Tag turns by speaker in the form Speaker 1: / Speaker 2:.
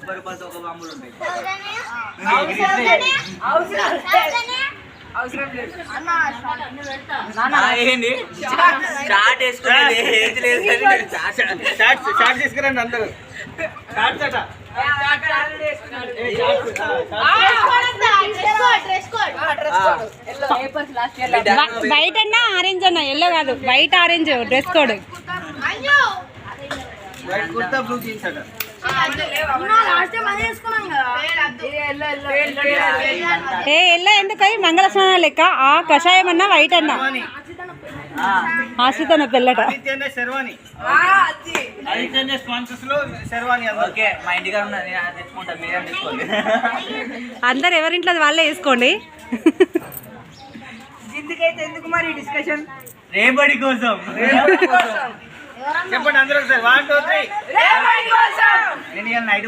Speaker 1: 30 రూపాయలతో ఒక బాంబులు ఉంటాయి. ఏంటి స్టార్ట్ వేసుకునేది ఏది లేదు.
Speaker 2: షార్ట్ తీసుకురండి అందరూ.
Speaker 3: వైట్ అన్నా ఆరెంజ్ అన్నా, ఎల్లో కాదు, white orange dress code.
Speaker 2: Kurta blue jeans అట.
Speaker 3: ఏ ఎల్లో ఎందుకు మంగళ స్నానం లెక్క? ఆ కషాయం అన్నా వైట్ అన్నా ఆశ్రిత పెళ్ళట. అందరు ఎవరింట్లో వాళ్ళే వేసుకోండి.
Speaker 1: ఎందుకు మరి డిస్కషన్? రేపటి కోసం
Speaker 2: చెప్పండి అందరూ ఒకసారి 1 2 3
Speaker 1: నేను నైట్